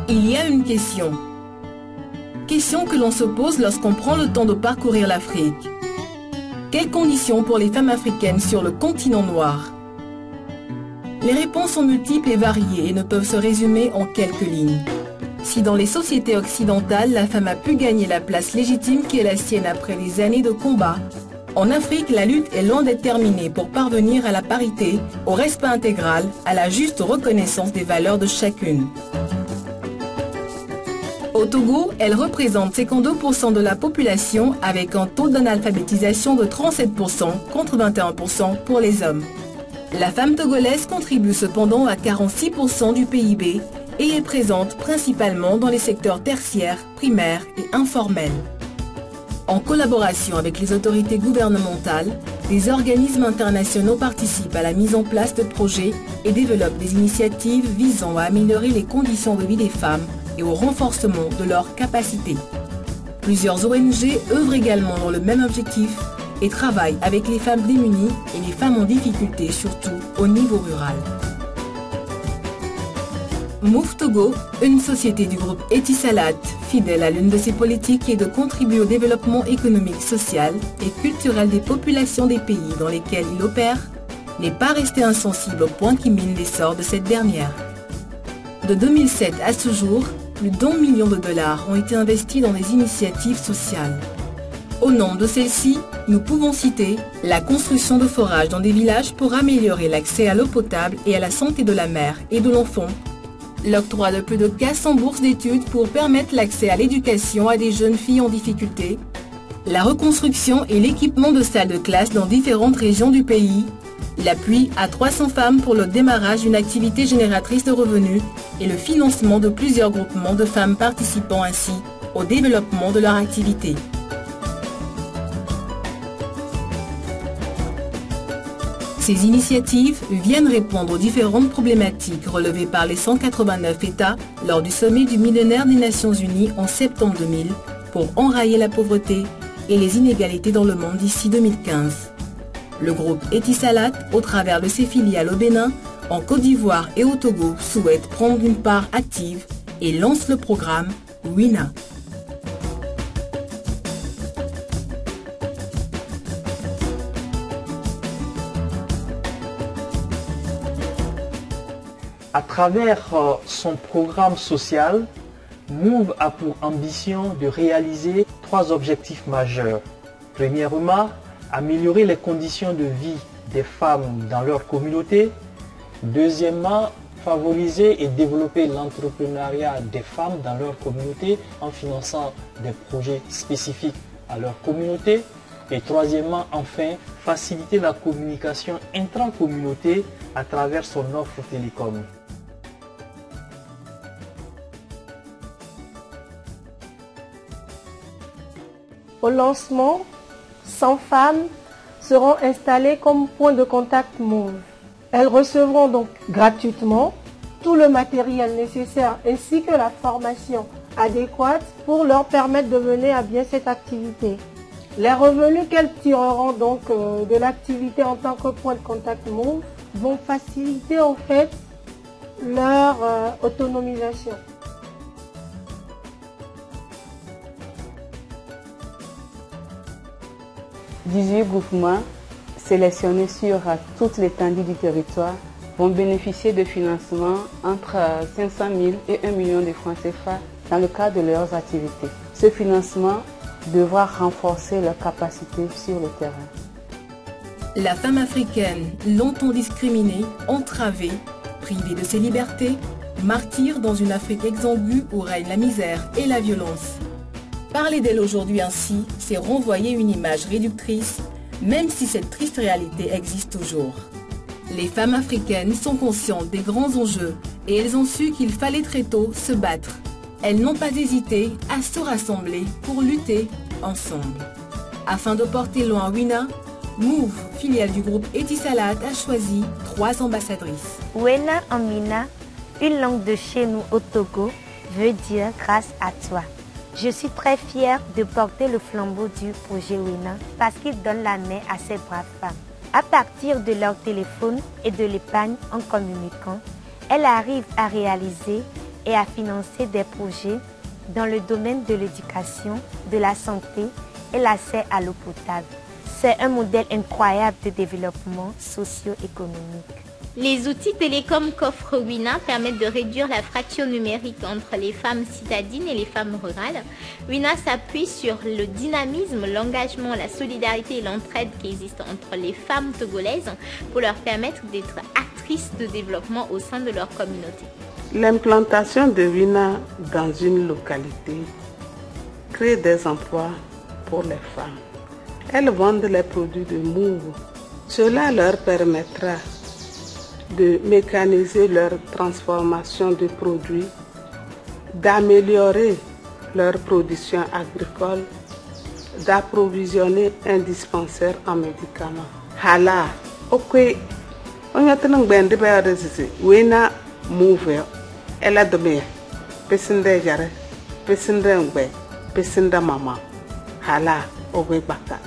Il y a une question. Question que l'on se pose lorsqu'on prend le temps de parcourir l'Afrique. Quelles conditions pour les femmes africaines sur le continent noir? Les réponses sont multiples et variées et ne peuvent se résumer en quelques lignes. Si dans les sociétés occidentales, la femme a pu gagner la place légitime qui est la sienne après des années de combat, en Afrique, la lutte est loin d'être terminée pour parvenir à la parité, au respect intégral, à la juste reconnaissance des valeurs de chacune. Au Togo, elle représente 52% de la population avec un taux d'analphabétisation de 37% contre 21% pour les hommes. La femme togolaise contribue cependant à 46% du PIB et est présente principalement dans les secteurs tertiaires, primaires et informels. En collaboration avec les autorités gouvernementales, des organismes internationaux participent à la mise en place de projets et développent des initiatives visant à améliorer les conditions de vie des femmes et au renforcement de leurs capacités. Plusieurs ONG œuvrent également dans le même objectif et travaillent avec les femmes démunies et les femmes en difficulté, surtout au niveau rural. Move Togo, une société du groupe Etisalat, fidèle à l'une de ses politiques est de contribuer au développement économique, social et culturel des populations des pays dans lesquels il opère, n'est pas resté insensible au point qui mine l'essor de cette dernière. De 2007 à ce jour, plus d'1 million de dollars ont été investis dans des initiatives sociales. Au nom de celles-ci, nous pouvons citer la construction de forages dans des villages pour améliorer l'accès à l'eau potable et à la santé de la mère et de l'enfant, l'octroi de plus de 400 bourses d'études pour permettre l'accès à l'éducation à des jeunes filles en difficulté, la reconstruction et l'équipement de salles de classe dans différentes régions du pays, l'appui à 300 femmes pour le démarrage d'une activité génératrice de revenus et le financement de plusieurs groupements de femmes participant ainsi au développement de leur activité. Ces initiatives viennent répondre aux différentes problématiques relevées par les 189 États lors du sommet du millénaire des Nations Unies en septembre 2000 pour enrayer la pauvreté et les inégalités dans le monde d'ici 2015. Le groupe Etisalat, au travers de ses filiales au Bénin, en Côte d'Ivoire et au Togo, souhaite prendre une part active et lance le programme WINA. À travers son programme social, Move a pour ambition de réaliser 3 objectifs majeurs. Premièrement, améliorer les conditions de vie des femmes dans leur communauté. Deuxièmement, favoriser et développer l'entrepreneuriat des femmes dans leur communauté en finançant des projets spécifiques à leur communauté. Et troisièmement, enfin, faciliter la communication intra-communauté à travers son offre télécom. Au lancement, 100 femmes seront installées comme point de contact Move. Elles recevront donc gratuitement tout le matériel nécessaire ainsi que la formation adéquate pour leur permettre de mener à bien cette activité. Les revenus qu'elles tireront donc de l'activité en tant que point de contact Move vont faciliter en fait leur autonomisation. « 18 groupements sélectionnés sur toute l'étendue du territoire vont bénéficier de financements entre 500 000 et 1 million de francs CFA dans le cadre de leurs activités. Ce financement devra renforcer leurs capacités sur le terrain. La femme africaine, longtemps discriminée, entravée, privée de ses libertés, martyre dans une Afrique exsangue où règne la misère et la violence. Parler d'elle aujourd'hui ainsi, c'est renvoyer une image réductrice, même si cette triste réalité existe toujours. Les femmes africaines sont conscientes des grands enjeux et elles ont su qu'il fallait très tôt se battre. Elles n'ont pas hésité à se rassembler pour lutter ensemble. Afin de porter loin WINA, Move, filiale du groupe Etisalat, a choisi 3 ambassadrices. WINA en Mina, une langue de chez nous au Togo, veut dire grâce à toi. Je suis très fière de porter le flambeau du projet WINA parce qu'il donne la main à ces braves femmes. À partir de leur téléphone et de l'épargne en communiquant, elles arrivent à réaliser et à financer des projets dans le domaine de l'éducation, de la santé et l'accès à l'eau potable. C'est un modèle incroyable de développement socio-économique. Les outils télécoms qu'offre WINA permettent de réduire la fracture numérique entre les femmes citadines et les femmes rurales. WINA s'appuie sur le dynamisme, l'engagement, la solidarité et l'entraide qui existent entre les femmes togolaises pour leur permettre d'être actrices de développement au sein de leur communauté. L'implantation de WINA dans une localité crée des emplois pour les femmes. Elles vendent les produits de Move. Cela leur permettra de mécaniser leur transformation de produits, d'améliorer leur production agricole, d'approvisionner un dispensaire en médicaments. Hala, ok, on y a tellement de choses. WINA Move, elle a donné, pesinde jare, pesinde ngbe, pesinde maman. Hala, owe baka.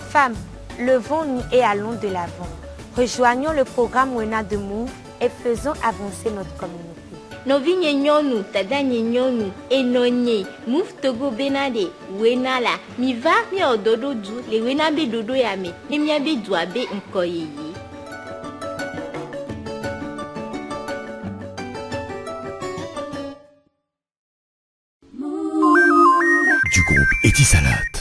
Femmes, levons-nous et allons de l'avant. Rejoignons le programme WINA de Move et faisons avancer notre communauté. Novinye nyonu, tadanye nyonu, enonye, Move Togo benade, WINA la, mi va mi ododo du, le WINA be dodo yame, mi be douabe nkoyeye. Du groupe Etisalat.